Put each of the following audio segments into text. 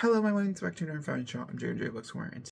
Hello, my name's back to another Founding Shot. I'm J&J Booksmart, and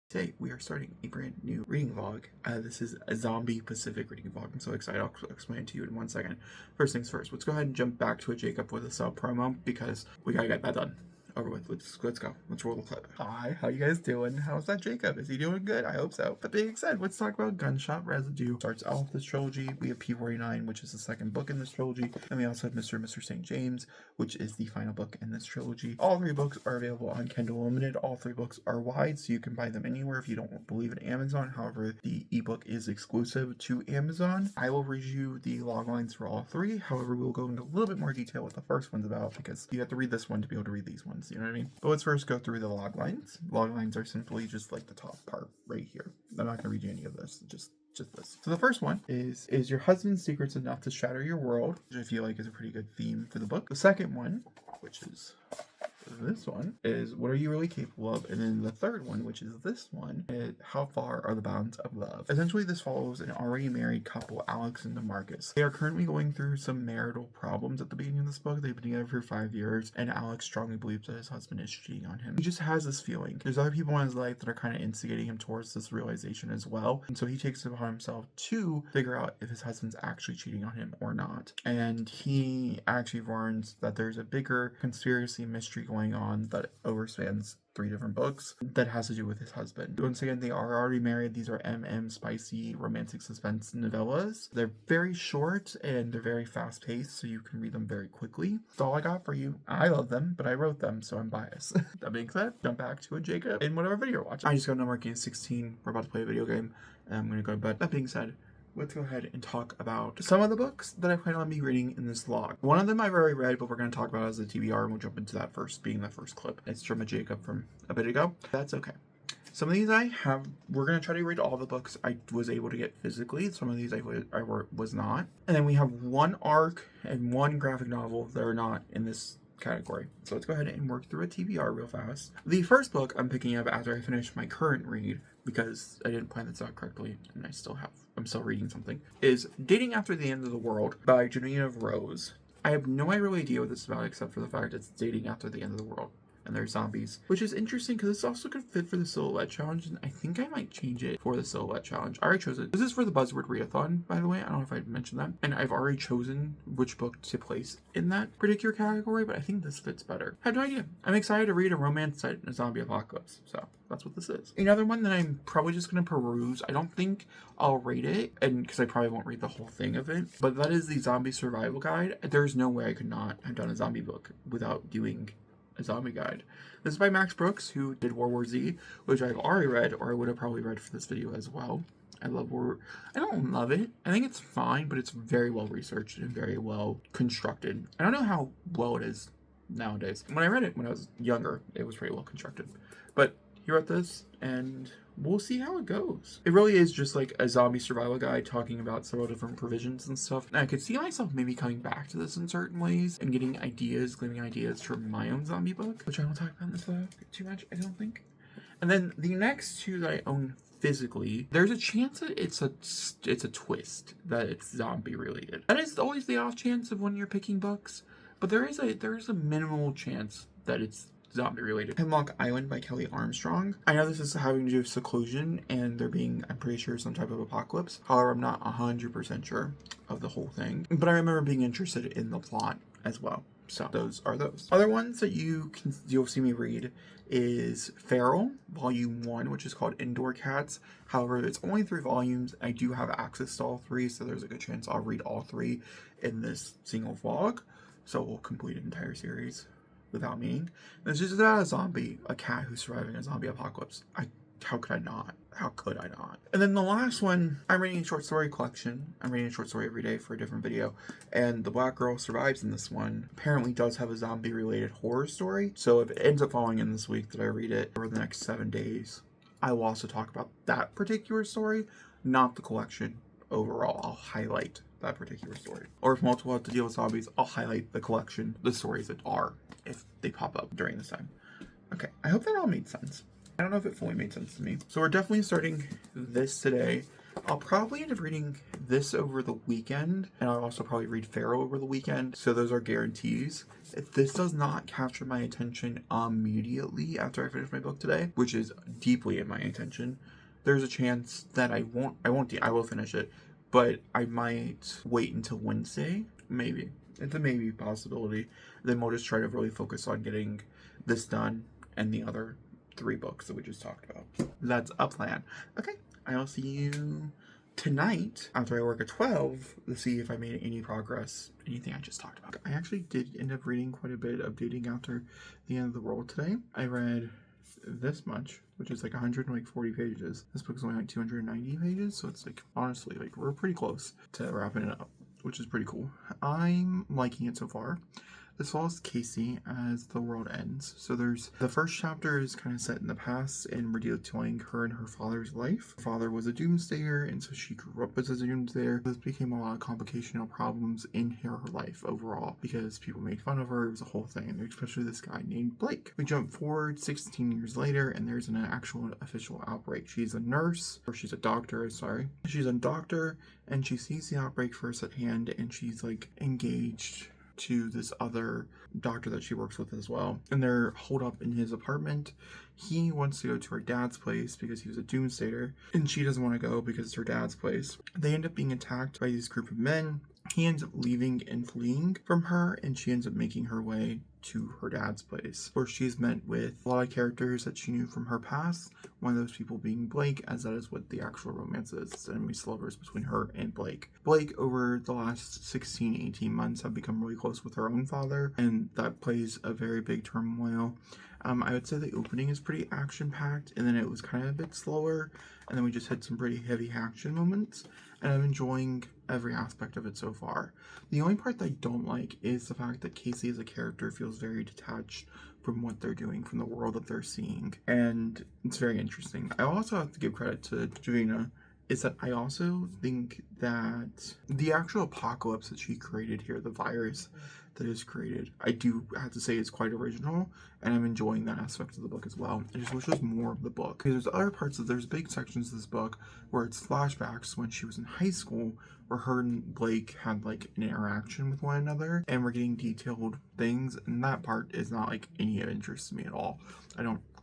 today we are starting a brand new reading vlog. This is a zombie Pacific reading vlog. I'm so excited. I'll explain it to you in 1 second. First things first, let's go ahead and jump back to a Jacob with a sub promo because we gotta get that done. Over with. Let's go. Let's roll the clip. Hi, how you guys doing? How's that Jacob? Is he doing good? I hope so. That being said, let's talk about Gunshot Residue. Starts off this trilogy. We have P49, which is the second book in this trilogy. And we also have Mr. St. James, which is the final book in this trilogy. All 3 books are available on Kindle Unlimited. All 3 books are wide, so you can buy them anywhere if you don't believe in Amazon. However, the ebook is exclusive to Amazon. I will review the loglines for all 3. However, we'll go into a little bit more detail what the first one's about because you have to read this one to be able to read these ones. You know what I mean? But let's first go through the log lines. Log lines are simply just like the top part right here. I'm not going to read you any of this, just this. So the first one is your husband's secrets enough to shatter your world, which I feel like is a pretty good theme for the book. The second one, which is this one, is what are you really capable of? And then the third one, which is this one, is how far are the bounds of love? Essentially, this follows an already married couple, Alex and DeMarcus. They are currently going through some marital problems at the beginning of this book. They've been together for 5 years, and Alex strongly believes that his husband is cheating on him. He just has this feeling. There's other people in his life that are kind of instigating him towards this realization as well, and so he takes it upon himself to figure out if his husband's actually cheating on him or not. And he actually warns that there's a bigger conspiracy mystery going on that overspans 3 different books that has to do with his husband. Once again, they are already married. These are spicy romantic suspense novellas. They're very short and they're very fast paced, so you can read them very quickly. That's all I got for you. I love them, but I wrote them, so I'm biased. That being said, jump back to a Jacob in whatever video you're watching. I just got number 16. We're about to play a video game, and I'm gonna go to bed. That being said, let's go ahead and talk about some of the books that I plan on reading in this vlog. One of them I've already read, but we're going to talk about it as a TBR, and we'll jump into that first, being the first clip. It's from a Jacob from a bit ago. That's okay. Some of these we're going to try to read all the books I was able to get physically. Some of these I was not. And then we have 1 arc and 1 graphic novel that are not in this category. So let's go ahead and work through a TBR real fast. The first book I'm picking up after I finish my current read, because I didn't plan this out correctly and I'm still reading something, is Dating After the End of the World by Janina Rose. I have no idea what this is about except for the fact it's dating after the end of the world and there's zombies, which is interesting because this also could fit for the silhouette challenge, and I think I might change it for the silhouette challenge. I already chose it. This is for the Buzzword Readathon, by the way. I don't know if I mentioned that, and I've already chosen which book to place in that particular category, but I think this fits better. I have no idea. I'm excited to read a romance set in a zombie apocalypse, so that's what this is. Another one that I'm probably just going to peruse. I don't think I'll rate it, and because I probably won't read the whole thing of it, but that is the Zombie Survival Guide. There's no way I could not have done a zombie book without doing a zombie guide. This is by Max Brooks, who did World War Z, which I've already read, or I would have probably read for this video as well. I don't love it. I think it's fine, but it's very well researched and very well constructed. I don't know how well it is nowadays. When I read it when I was younger, it was pretty well constructed. But he wrote this, and we'll see how it goes. It really is just like a zombie survival guide talking about several different provisions and stuff. And I could see myself maybe coming back to this in certain ways and getting ideas for my own zombie book, which I won't talk about in this vlog too much, I don't think. And then the next 2 that I own physically, there's a chance that it's a twist that it's zombie related. That is always the off chance of when you're picking books, but there is a minimal chance that it's zombie related. Hemlock Island by Kelly Armstrong. I know this is having to do with seclusion and there being, I'm pretty sure, some type of apocalypse. However, I'm not 100% sure of the whole thing, but I remember being interested in the plot as well. So those are those. Other ones that you'll see me read is Feral, Volume 1, which is called Indoor Cats. However, it's only 3 volumes. I do have access to all 3, so there's a good chance I'll read all 3 in this single vlog. So we'll complete an entire series without meaning. It's just about a cat who's surviving a zombie apocalypse. How could I not? How could I not? And then the last one, I'm reading a short story collection. I'm reading a short story every day for a different video. And The Black Girl Survives in this one apparently does have a zombie related horror story. So if it ends up falling in this week that I read it over the next 7 days, I will also talk about that particular story, not the collection overall. I'll highlight that particular story. Or if multiple have to deal with zombies, I'll highlight the collection, the stories that are, if they pop up during this time. Okay, I hope that all made sense. I don't know if it fully made sense to me. So we're definitely starting this today. I'll probably end up reading this over the weekend, and I'll also probably read Pharaoh over the weekend, so those are guarantees. If this does not capture my attention immediately after I finish my book today, which is deeply in my intention, there's a chance that I will finish it, but I might wait until Wednesday, maybe. It's a maybe possibility. Then we'll just try to really focus on getting this done and the other 3 books that we just talked about. That's a plan. Okay, I'll see you tonight after I work at 12 to see if I made any progress, anything I just talked about. I actually did end up reading quite a bit of Dating After the End of the World today. I read this much, which is like 140 pages. This book's only like 290 pages, so it's like, honestly, like we're pretty close to wrapping it up, which is pretty cool. I'm liking it so far. This follows Casey as the world ends. So there's the first chapter is kind of set in the past, and we're detailing her and her father's life. Her father was a doomsdayer, and so she grew up as a doomsdayer. This became a lot of complicational problems in her life overall because people made fun of her. It was a whole thing, and especially this guy named Blake. We jump forward 16 years later, and there's an actual official outbreak. She's a nurse, or she's a doctor, sorry. She's a doctor, and she sees the outbreak first at hand, and she's like engaged to this other doctor that she works with as well, and they're holed up in his apartment. He wants to go to her dad's place because he was a doomsdayer, and she doesn't want to go because it's her dad's place. They end up being attacked by this group of men. He ends up leaving and fleeing from her, and she ends up making her way to her dad's place, where she's met with a lot of characters that she knew from her past, one of those people being Blake, as that is what the actual romance is. It's enemies to lovers between her and Blake. Blake, over the last 16-18 months, have become really close with her own father, and that plays a very big turmoil. I would say the opening is pretty action-packed, and then it was kind of a bit slower, and then we just had some pretty heavy action moments, and I'm enjoying every aspect of it so far. The only part that I don't like is the fact that Casey as a character feels very detached from what they're doing, from the world that they're seeing, and it's very interesting. I also have to give credit to Javina, is that I also think that the actual apocalypse that she created here, the virus that is created, I do have to say is quite original, and I'm enjoying that aspect of the book as well. I just wish there was more of the book. Because there's other parts there's big sections of this book where it's flashbacks when she was in high school, where her and Blake had like an interaction with one another, and we're getting detailed things, and that part is not like any of interest to me at all.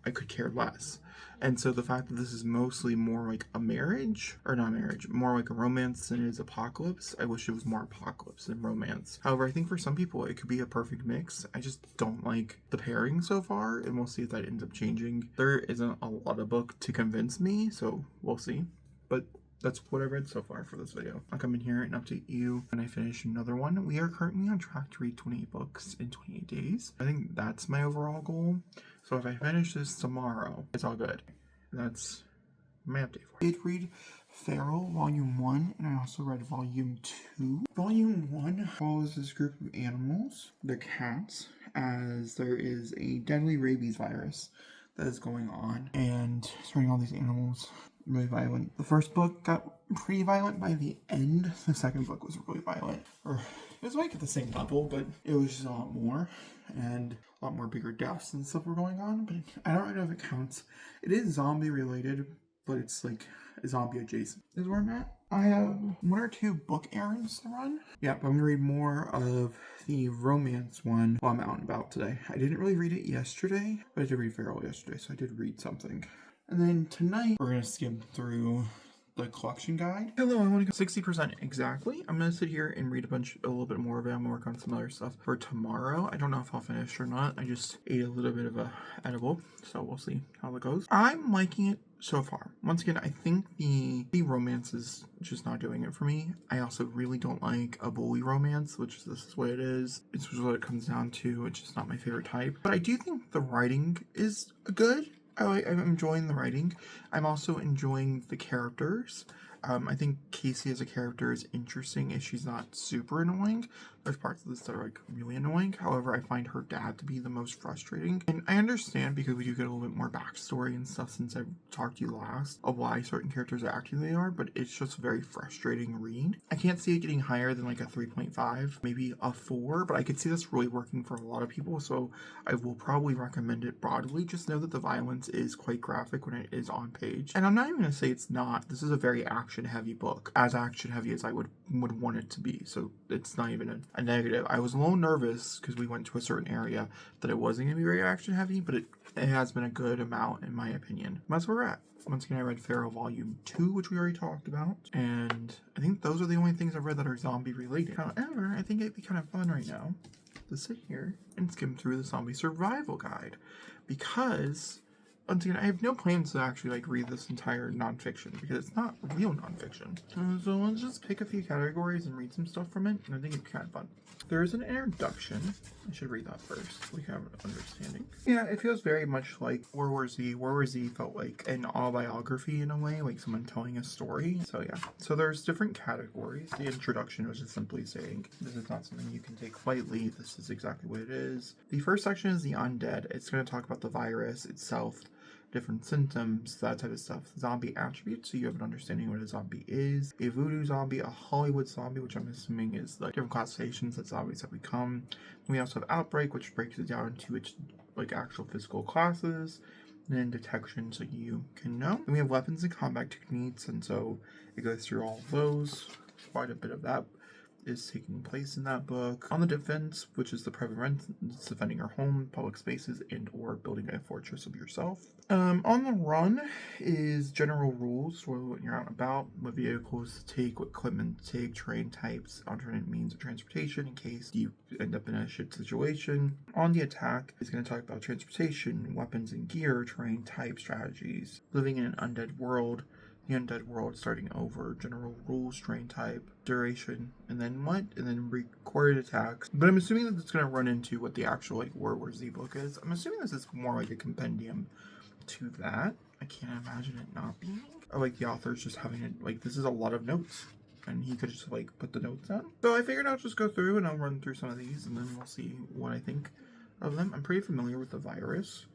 I could care less. And so the fact that this is mostly more like a marriage, or not marriage, more like a romance than it is apocalypse, I wish it was more apocalypse than romance. However, I think for some people it could be a perfect mix. I just don't like the pairing so far, and we'll see if that ends up changing. There isn't a lot of book to convince me, so we'll see. But that's what I read so far for this video. I'll come in here and update you when I finish another one. We are currently on track to read 28 books in 28 days. I think that's my overall goal. So if I finish this tomorrow, it's all good. That's my update for you. I did read Pharaoh Volume 1, and I also read Volume 2. Volume 1 follows this group of animals, they're cats, as there is a deadly rabies virus that is going on, and turning all these animals really violent. The first book got pretty violent by the end. The second book was really violent. Or it was like at the same level, but it was just a lot more, and a lot more bigger deaths and stuff were going on. But I don't know if it counts. It is zombie related, but it's like zombie adjacent is where I'm at. I have 1 or 2 book errands to run. Yep, I'm gonna read more of the romance one while I'm out and about today. I didn't really read it yesterday, but I did read Feral yesterday, so I did read something. And then tonight, we're gonna skim through the collection guide. Hello, I want to go 60% exactly. I'm gonna sit here and read a little bit more of it. I'm gonna work on some other stuff for tomorrow. I don't know if I'll finish or not. I just ate a little bit of a edible, so we'll see how it goes. I'm liking it so far. Once again, I think the romance is just not doing it for me. I also really don't like a bully romance, which this is what it is. It's just what it comes down to. It's just not my favorite type. But I do think the writing is good. I'm enjoying the writing. I'm also enjoying the characters. I think Casey as a character is interesting, and she's not super annoying. There's parts of this that are like really annoying. However, I find her dad to be the most frustrating. And I understand because we do get a little bit more backstory and stuff since I talked to you last of why certain characters are acting they are, but it's just a very frustrating read. I can't see it getting higher than like a 3.5, maybe a 4, but I could see this really working for a lot of people, so I will probably recommend it broadly. Just know that the violence is quite graphic when it is on page. And I'm not even going to say it's not. This is a very action-heavy book, as action-heavy as I would want it to be, so it's not even a negative. I was a little nervous because we went to a certain area that it wasn't going to be very action-heavy, but it has been a good amount in my opinion. That's where we're at. Once again, I read Pharaoh Volume 2, which we already talked about, and I think those are the only things I've read that are zombie-related. However, I think it'd be kind of fun right now to sit here and skim through the zombie survival guide, because once again, I have no plans to actually like read this entire nonfiction because it's not real nonfiction. So let's just pick a few categories and read some stuff from it, and I think it's kind of fun. There is an introduction. I should read that first. We can have an understanding. Yeah, it feels very much like World War Z. World War Z felt like an autobiography in a way, like someone telling a story. So yeah. So there's different categories. The introduction was just simply saying, this is not something you can take lightly. This is exactly what it is. The first section is the undead. It's going to talk about the virus itself, different symptoms, that type of stuff. Zombie attributes, so you have an understanding of what a zombie is. A voodoo zombie, a Hollywood zombie, which I'm assuming is like different classifications that zombies have become. We also have outbreak, which breaks it down into its like actual physical classes. And then detection, so you can know. And we have weapons and combat techniques, and so it goes through all of those. Quite a bit of that is taking place in that book. On the defense, which is the prevalence, defending your home, public spaces, and or building a fortress of yourself. On the run is general rules for what you're out and about, what vehicles to take, what equipment to take, terrain types, alternate means of transportation in case you end up in a shit situation. On the attack is going to talk about transportation, weapons and gear, terrain type, strategies, living in an undead world, the undead world starting over, general rules, terrain type, duration, and then what? And then recorded attacks. But I'm assuming that it's going to run into what the actual like World War Z book is. I'm assuming this is more like a compendium to that. I can't imagine it not being. Or like the author's just having it, like this is a lot of notes, and he could just like put the notes down. So I figured I'll just go through and I'll run through some of these and then we'll see what I think of them. I'm pretty familiar with the virus,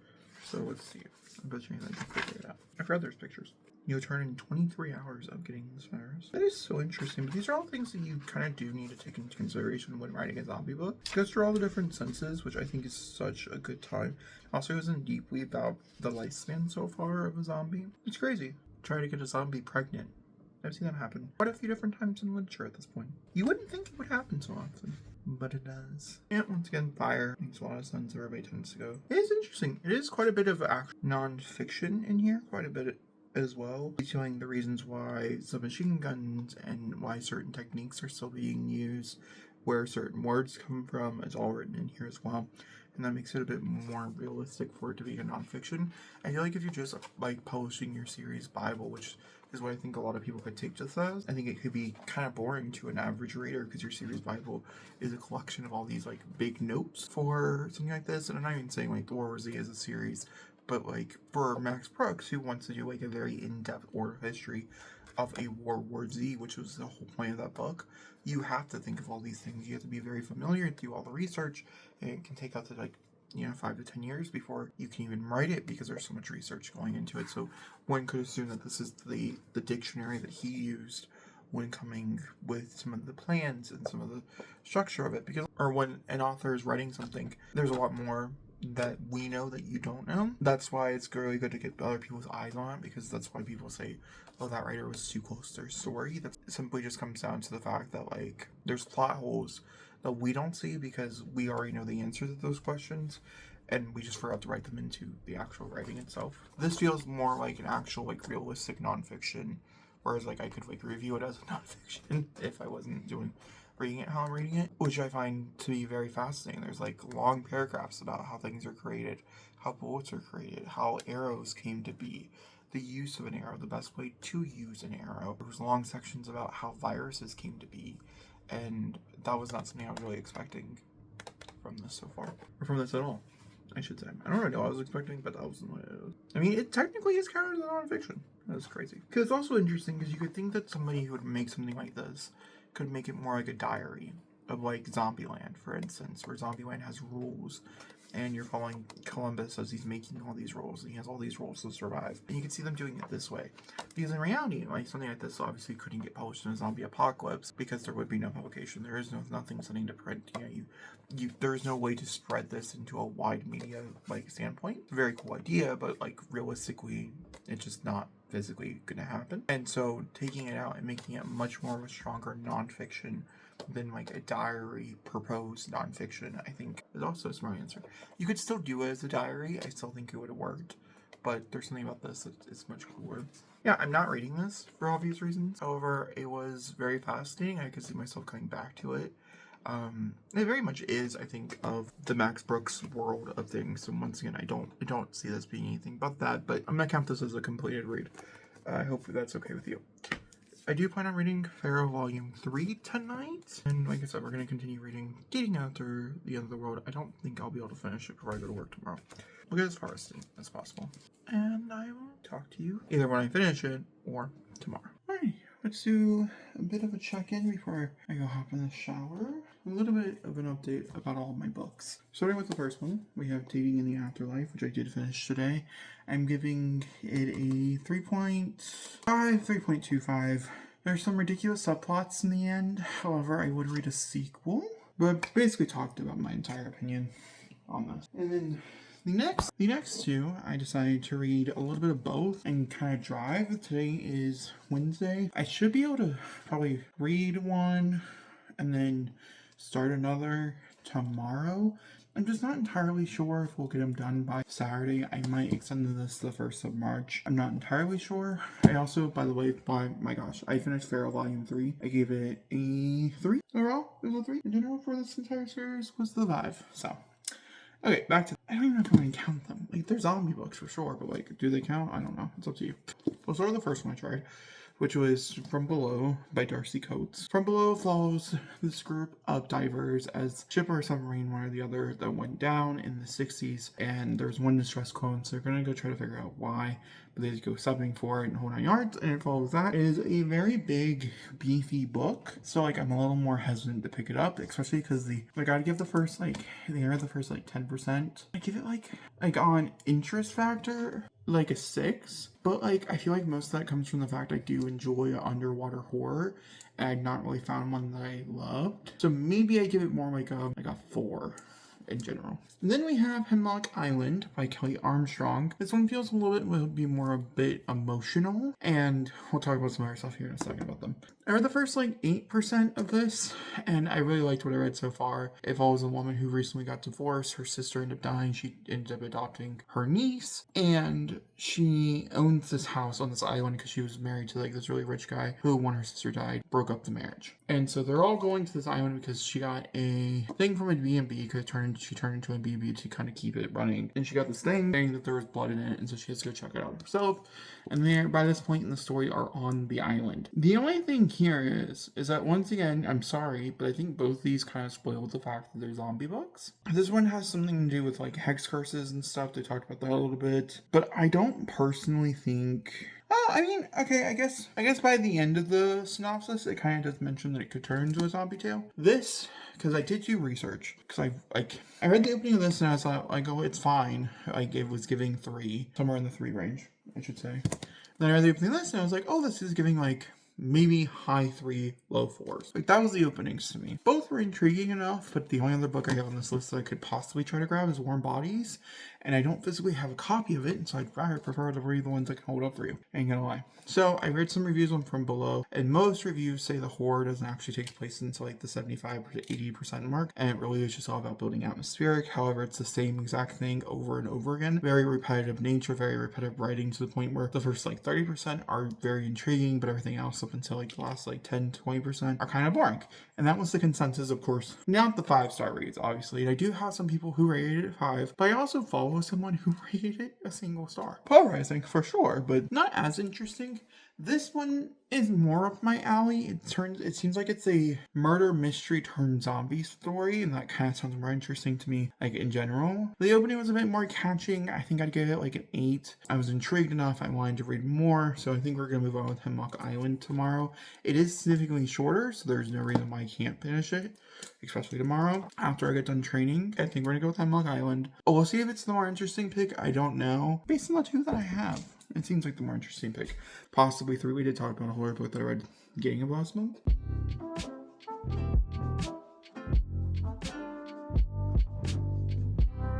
so let's see. I'm betting I can figure it out. I forgot there's pictures. You'll turn in 23 hours of getting this virus. That is so interesting, but these are all things that you kind of do need to take into consideration when writing a zombie book. It goes through all the different senses, which I think is such a good time. Also goes in deeply about the lifespan so far of a zombie. It's crazy. Try to get a zombie pregnant. I've seen that happen quite a few different times in literature at this point. You wouldn't think it would happen so often, but it does. And once again, fire makes a lot of sense. Everybody tends to go. It is interesting. It is quite a bit of non-fiction in here. Quite a bit as well, detailing the reasons why submachine guns and why certain techniques are still being used, where certain words come from, is all written in here as well. And that makes it a bit more realistic for it to be a nonfiction. I feel like if you're just like publishing your series Bible, which is what I think a lot of people could take this as, I think it could be kind of boring to an average reader because your series Bible is a collection of all these like big notes for something like this. And I'm not even saying like The War War Z is a series, but like for Max Brooks, who wants to do like a very in-depth oral history of a World War Z, which was the whole point of that book, you have to think of all these things. You have to be very familiar, do all the research, and it can take up to like 5 to 10 years before you can even write it because there's so much research going into it. So one could assume that this is the dictionary that he used when coming with some of the plans and some of the structure of it, because or when an author is writing something, there's a lot more that we know that you don't know. That's why it's really good to get other people's eyes on it, because that's why people say, oh, that writer was too close to their story. That simply just comes down to the fact that like there's plot holes that we don't see because we already know the answers to those questions and we just forgot to write them into the actual writing itself. This feels more like an actual like realistic nonfiction, whereas like I could like review it as a nonfiction if I wasn't reading it how I'm reading it, which I find to be very fascinating. There's like long paragraphs about how things are created, how bullets are created, how arrows came to be, the use of an arrow, the best way to use an arrow. There was long sections about how viruses came to be, and that was not something I was really expecting from this so far, or from this at all, I should say. I don't really know what I was expecting, but that wasn't what it was. I mean, it technically is counted as nonfiction. That's crazy. Because it's also interesting because you could think that somebody who would make something like this could make it more like a diary, of like Zombieland, for instance, where Zombieland has rules and you're following Columbus as he's making all these rules, and he has all these rules to survive. And you can see them doing it this way. Because in reality, like something like this obviously couldn't get published in a zombie apocalypse because there would be no publication. There is nothing sending to print. There's no way to spread this into a wide media like standpoint. It's a very cool idea, but like realistically, it's just not physically gonna happen. And so taking it out and making it much more of a stronger nonfiction than like a diary proposed nonfiction, I think is also a smart answer. You could still do it as a diary. I still think it would have worked, but there's something about this that is much cooler. Yeah, I'm not reading this for obvious reasons. However, it was very fascinating. I could see myself coming back to it. It very much is, I think, of the Max Brooks world of things. And once again, I don't see this being anything but that. But I'm gonna count this as a completed read. I hope that's okay with you. I do plan on reading Pharaoh Volume 3 tonight, and like I said, we're going to continue reading Dating After the End of the World. I don't think I'll be able to finish it before I go to work tomorrow. We'll get as far as possible. And I will talk to you either when I finish it or tomorrow. Alright, let's do a bit of a check-in before I go hop in the shower. A little bit of an update about all of my books. Starting with the first one, we have Dating in the Afterlife, which I did finish today. I'm giving it a 3.25. There's some ridiculous subplots in the end. However, I would read a sequel. But basically talked about my entire opinion on this. And then the next two, I decided to read a little bit of both and kind of drive. Today is Wednesday. I should be able to probably read one and then start another tomorrow. I'm just not entirely sure if we'll get them done by Saturday. I might extend this to the 1st of March. I'm not entirely sure. I also, by the way, my gosh, I finished Pharaoh Volume 3. I gave it a 3 overall. It was a 3 in general for this entire series was the 5. So, okay, back to, I don't even know if I'm going to count them. Like, they're zombie books for sure, but like, do they count? I don't know. It's up to you. We'll start with the first one I tried, which was From Below by Darcy Coates. From Below follows this group of divers as ship or submarine, one or the other, that went down in the 60s, and there's one distress cone, so they're gonna go try to figure out why, but they just go subbing for it and whole 9 yards, and it follows that. It is a very big, beefy book, so like I'm a little more hesitant to pick it up, especially because I gotta give the first 10%. I give it like on interest factor, like a 6, but like I feel like most of that comes from the fact I do enjoy underwater horror, and I've not really found one that I loved, so maybe I give it more like a 4 in general. And then we have Hemlock Island by Kelly Armstrong. This one feels a bit emotional, and we'll talk about some other stuff here in a second about them. I read the first 8% of this, and I really liked what I read so far. It follows a woman who recently got divorced. Her sister ended up dying. She ended up adopting her niece, and she owns this house on this island because she was married to this really rich guy who, when her sister died, broke up the marriage. And so they're all going to this island because she got a thing from a B&B because she turned into a B&B to kind of keep it running. And she got this thing saying that there was blood in it, and so she has to go check it out herself. And they, by this point in the story, are on the island. The only thing here is that, once again, I'm sorry, but I think both these kind of spoiled the fact that they're zombie books. This one has something to do with hex curses and stuff. They talked about that a little bit, but I don't personally think. Oh, I mean, okay, I guess by the end of the synopsis, it kind of does mention that it could turn into a zombie tale. This, because I did do research, because I read the opening of this and I thought, oh, it's fine. It was giving 3, somewhere in the 3 range, I should say. Then I read the opening of this and I was like, oh, this is giving maybe high 3, low 4s. That was the openings to me. Both were intriguing enough, but the only other book I have on this list that I could possibly try to grab is Warm Bodies, and I don't physically have a copy of it, and so I'd rather prefer to read the ones I can hold up for you. Ain't gonna lie. So I read some reviews on From Below, and most reviews say the horror doesn't actually take place until the 75 to 80% mark, and it really is just all about building atmospheric. However, it's the same exact thing over and over again. Very repetitive nature, very repetitive writing, to the point where the first 30% are very intriguing, but everything else up until the last 10-20% are kind of boring. And that was the consensus, of course. Not the 5-star reads, obviously. And I do have some people who rated it 5, but I also follow someone who rated it a single star. Polarizing for sure, but not as interesting. This one is more up my alley. It seems like it's a murder mystery turned zombie story, and that kind of sounds more interesting to me, like in general. The opening was a bit more catching. I think I'd give it like an 8. I was intrigued enough. I wanted to read more, so I think we're gonna move on with Hemlock Island tomorrow. It is significantly shorter, so there's no reason why I can't finish it, especially tomorrow after I get done training. I think we're gonna go with Hemlock Island. Oh, we'll see if it's the more interesting pick. I don't know. Based on the 2 that I have, it seems like the more interesting pick. Possibly 3. We did talk about a horror book that I read beginning of last month.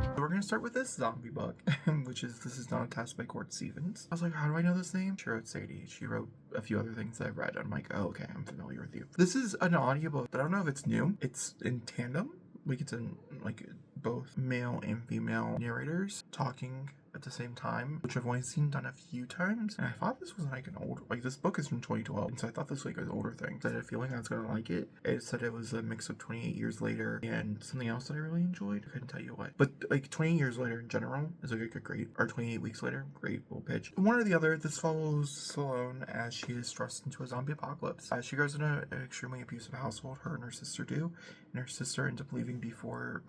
So we're gonna start with this zombie book, which is This Is Not a Test by Court Stevens. I was like, how do I know this name? She wrote Sadie. She wrote a few other things that I read. I'm like, oh, okay, I'm familiar with you. This is an audiobook, but I don't know if it's new. It's in tandem. Like it's in like both male and female narrators talking at the same time, which I've only seen done a few times. And I thought this was like an old, like this book is from 2012, and so I thought this was like an older thing. So I had a feeling I was gonna like it. It said it was a mix of 28 Years Later and something else that I really enjoyed. I couldn't tell you what, but like 28 Years Later in general is like a great, or 28 Weeks Later, great little pitch. One or the other. This follows Sloane as she is thrust into a zombie apocalypse. She grows in an extremely abusive household. Her and her sister do, and her sister ends up leaving before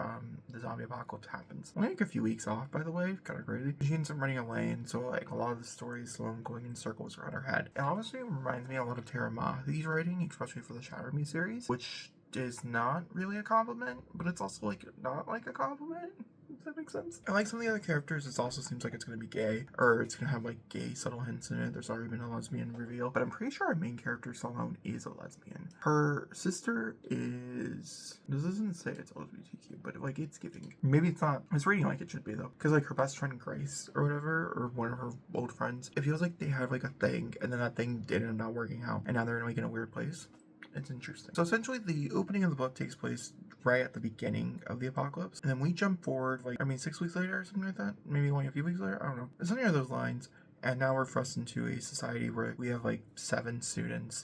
the zombie apocalypse happens. Only like a few weeks off, by the way, kind of crazy. She ends up running away, and so like a lot of the stories Sloane going in circles around her head. It honestly reminds me a lot of Tara Mahi's writing, especially for the Shatter Me series, which is not really a compliment, but it's also like not like a compliment. Does that make sense? I like some of the other characters. It also seems like it's going to be gay, or it's going to have like gay subtle hints in it. There's already been a lesbian reveal, but I'm pretty sure our main character, Salome, is a lesbian. Her sister is, this doesn't say it's LGBTQ, but like it's giving. Maybe it's not. It's reading like it should be though, because like her best friend Grace or whatever, or one of her old friends, it feels like they have like a thing, and then that thing didn't end up working out, and now they're like in a weird place. It's interesting. So essentially the opening of the book takes place right at the beginning of the apocalypse, and then we jump forward 6 weeks later or something like that, maybe only a few weeks later, I don't know, it's something along those lines. And now we're thrust into a society where we have like 6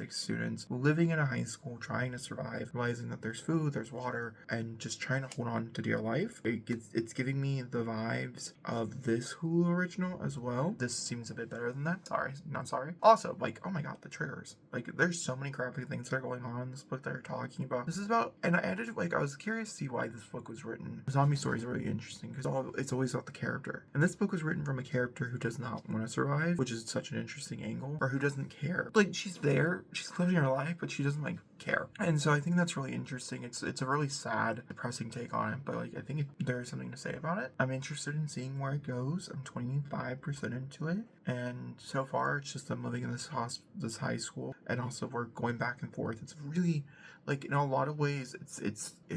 students living in a high school, trying to survive, realizing that there's food, there's water, and just trying to hold on to dear life. It's giving me the vibes of this Hulu original as well. This seems a bit better than that. Sorry, not sorry. Also, like, oh my god, the triggers. Like, there's so many crappy things that are going on in this book that are talking about. This is about, and I added, like, I was curious to see why this book was written. Zombie stories are really interesting because it's always about the character. And this book was written from a character who does not want to survive, which is such an interesting angle, or who doesn't care. Like, she's there, she's living her life, but she doesn't like care. And so I think that's really interesting. It's a really sad, depressing take on it, but like I think there's something to say about it. I'm interested in seeing where it goes. I'm 25% into it, and so far it's just them living in this high school, and also we're going back and forth. It's really, like, in a lot of ways,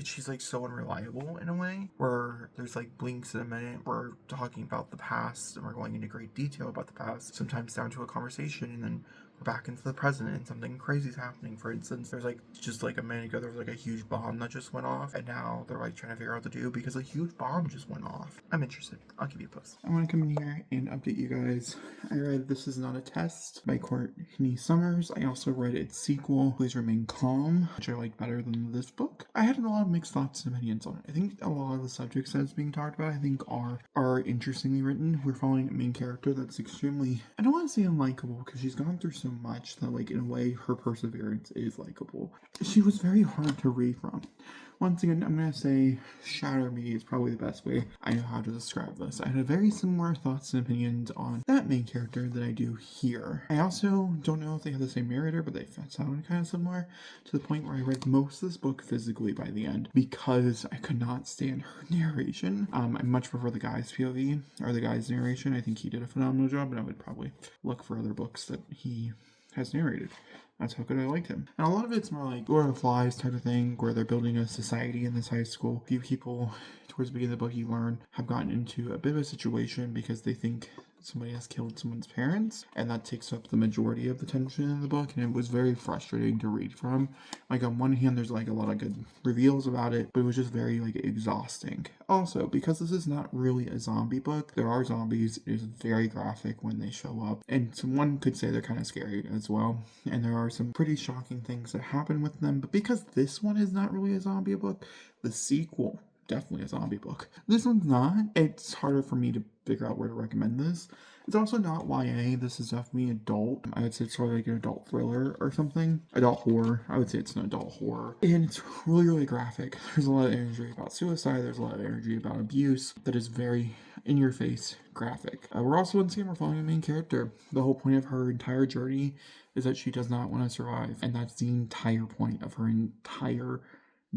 she's like so unreliable in a way, where there's like blinks in a minute, we're talking about the past and we're going into great detail about the past, sometimes down to a conversation, and then we're back into the present and something crazy is happening. For instance, there's like just like a minute ago there was like a huge bomb that just went off, and now they're like trying to figure out what to do because a huge bomb just went off. I'm interested. I'll give you a post. I want to come in here and update you guys. I read This Is Not a Test by Courtney Summers. I also read its sequel, Please Remain Calm, which I like better than this book. I had a lot of mixed thoughts and opinions on it. I think a lot of the subjects that's being talked about, I think are interestingly written. We're following a main character that's extremely, I don't want to say unlikable, because she's gone through so much that like in a way her perseverance is likable. She was very hard to read from. Once again, I'm going to say Shatter Me is probably the best way I know how to describe this. I had very similar thoughts and opinions on that main character that I do here. I also don't know if they have the same narrator, but they sounded kind of similar, to the point where I read most of this book physically by the end because I could not stand her narration. I much prefer the guy's POV, or the guy's narration. I think he did a phenomenal job, and I would probably look for other books that he has narrated. That's how good I liked him. And a lot of it's more like Lord of the Flies type of thing, where they're building a society in this high school. A few people, towards the beginning of the book, you learn, have gotten into a bit of a situation because they think somebody has killed someone's parents, and that takes up the majority of the tension in the book, and it was very frustrating to read from. Like, on one hand, there's like a lot of good reveals about it, but it was just very like exhausting. Also, because this is not really a zombie book, there are zombies. It is very graphic when they show up, and someone could say they're kind of scary as well, and there are some pretty shocking things that happen with them. But because this one is not really a zombie book, the sequel, definitely a zombie book. This one's not. It's harder for me to figure out where to recommend this. It's also not YA. This is definitely adult. I would say it's sort of like an adult thriller or something. Adult horror. I would say it's an adult horror. And it's really, really graphic. There's a lot of energy about suicide. There's a lot of energy about abuse that is very in your face graphic. We're also in we're following the main character. The whole point of her entire journey is that she does not want to survive. And that's the entire point of her entire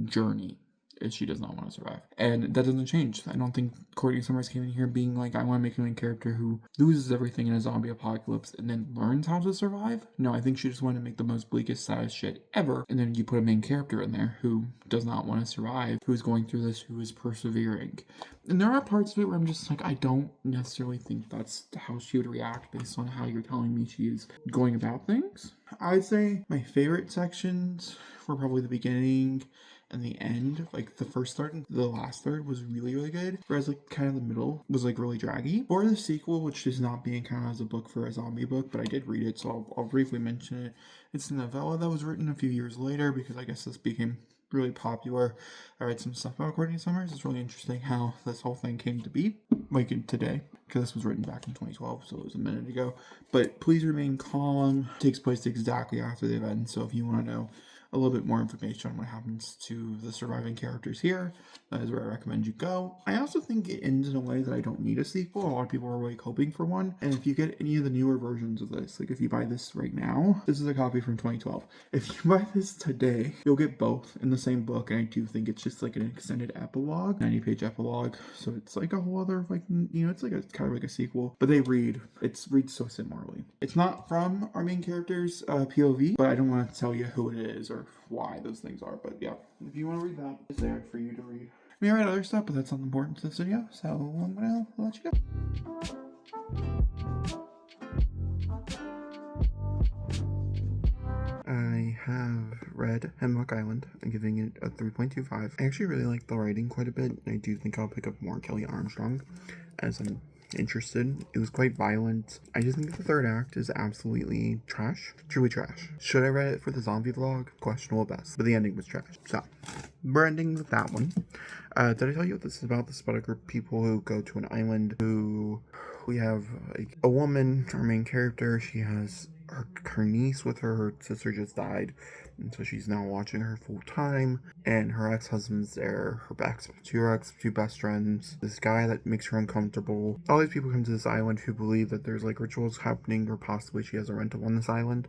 journey, is she does not want to survive. And that doesn't change. I don't think Courtney Summers came in here being like, I want to make a main character who loses everything in a zombie apocalypse and then learns how to survive. No, I think she just wanted to make the most bleakest, saddest shit ever. And then you put a main character in there who does not want to survive, who's going through this, who is persevering. And there are parts of it where I'm just like, I don't necessarily think that's how she would react based on how you're telling me she is going about things. I'd say my favorite sections were probably the beginning and the end. Like the first third and the last third was really, really good, whereas like kind of the middle was like really draggy. For the sequel, which is not being counted as a book for a zombie book, but I did read it, so I'll briefly mention it. It's a novella that was written a few years later because I guess this became really popular. I read some stuff about Courtney Summers. It's really interesting how this whole thing came to be, like today, because this was written back in 2012, so it was a minute ago. But Please Remain Calm takes place exactly after the event, so if you want to know a little bit more information on what happens to the surviving characters here, that is where I recommend you go. I also think it ends in a way that I don't need a sequel. A lot of people are really hoping for one. And if you get any of the newer versions of this, like if you buy this right now, this is a copy from 2012. If you buy this today, you'll get both in the same book. And I do think it's just like an extended epilogue, 90-page epilogue. So it's like a whole other, like, you know, it's like a kind of like a sequel, but they reads so similarly. It's not from our main character's POV, but I don't want to tell you who it is or why those things are. But yeah, if you want to read that, it's there for you to read. I mean, I read other stuff, but that's not important to this video, so I'm gonna let you go. I have read Hemlock Island. I'm giving it a 3.25. I actually really like the writing quite a bit. I do think I'll pick up more Kelly Armstrong as I'm interested. It was quite violent. I just think the third act is absolutely trash. Truly trash. Should I read it for the zombie vlog? Questionable best. But the ending was trash. So, we're ending with that one. Did I tell you what this is about? This is about a group of people who go to an island who... We have like a woman, our main character. She has her niece with her. Her sister just died, and so she's now watching her full time. And her ex-husband's there. Two best friends. This guy that makes her uncomfortable. All these people come to this island who believe that there's like rituals happening, or possibly she has a rental on this island.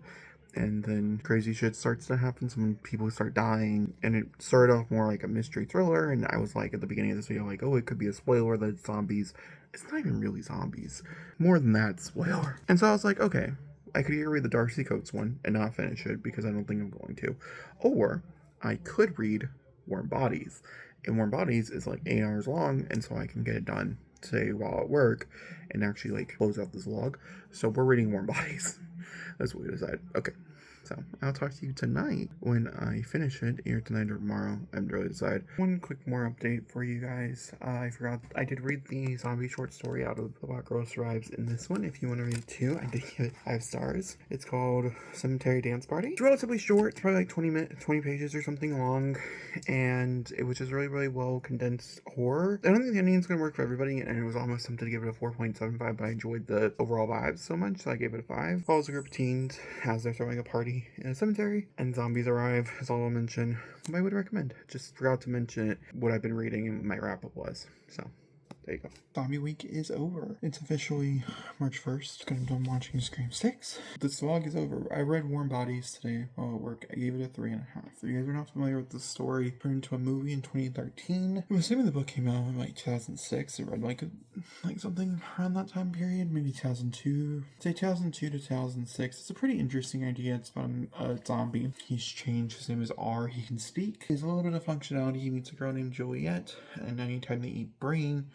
And then crazy shit starts to happen. Some people start dying, and it started off more like a mystery thriller. And I was like at the beginning of this video, like, oh, it could be a spoiler that it's zombies. It's not even really zombies. More than that, spoiler. And so I was like, okay, I could either read the Darcy Coates one and not finish it because I don't think I'm going to, or I could read Warm Bodies. And Warm Bodies is like 8 hours long, and so I can get it done, say, while at work, and actually like close out this vlog. So we're reading Warm Bodies. That's what we decided. Okay. So I'll talk to you tonight when I finish it, either tonight or tomorrow. I haven't really decided. One quick more update for you guys. I forgot I did read the zombie short story out of The Black Girl Survives in this one. If you want to read it too, I did give it 5 stars. It's called Cemetery Dance Party. It's relatively short. It's probably like 20 pages or something long, and it was just really, really well condensed horror. I don't think the ending's gonna work for everybody, and it was almost tempted to give it a 4.75, but I enjoyed the overall vibes so much, so I gave it a 5. Follows a group of teens as they're throwing a party in a cemetery, and zombies arrive, is all I'll mention. I would recommend. Just forgot to mention it, what I've been reading and what my wrap-up was. So, there you go. Zombie week is over. It's officially March 1st, because I'm done watching Scream 6. This vlog is over. I read Warm Bodies today while at work. I gave it a 3.5. If you guys are not familiar with the story, turned into a movie in 2013. I'm assuming the book came out in like 2006. I read like something around that time period, maybe 2002. Say 2002 to 2006. It's a pretty interesting idea. It's about a zombie. He's changed. His name is R. He can speak. He has a little bit of functionality. He meets a girl named Juliet, and anytime they eat brain,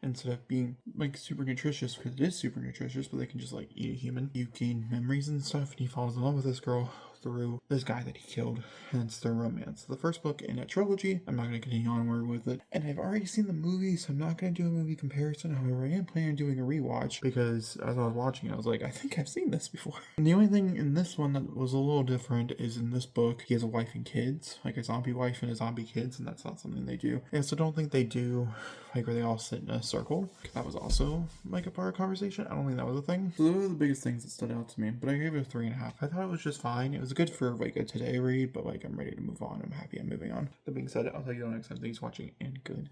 instead of being like super nutritious, because it is super nutritious, but they can just like eat a human, you gain memories and stuff, and he falls in love with this girl through this guy that he killed, and it's their romance. The first book in a trilogy. I'm not going to continue onward with it. And I've already seen the movie, so I'm not going to do a movie comparison. However, I am planning on doing a rewatch because as I was watching it, I was like, I think I've seen this before. And the only thing in this one that was a little different is in this book, he has a wife and kids, like a zombie wife and a zombie kids, and that's not something they do. And so I don't think they do, like, where they all sit in a circle. That was also, like, a part of conversation. I don't think that was a thing. So those are the biggest things that stood out to me, but I gave it a 3.5. I thought it was just fine. It was good for, like, a today read, but, like, I'm ready to move on. I'm happy I'm moving on. That being said, I'll tell you all next time. Thanks for watching, and good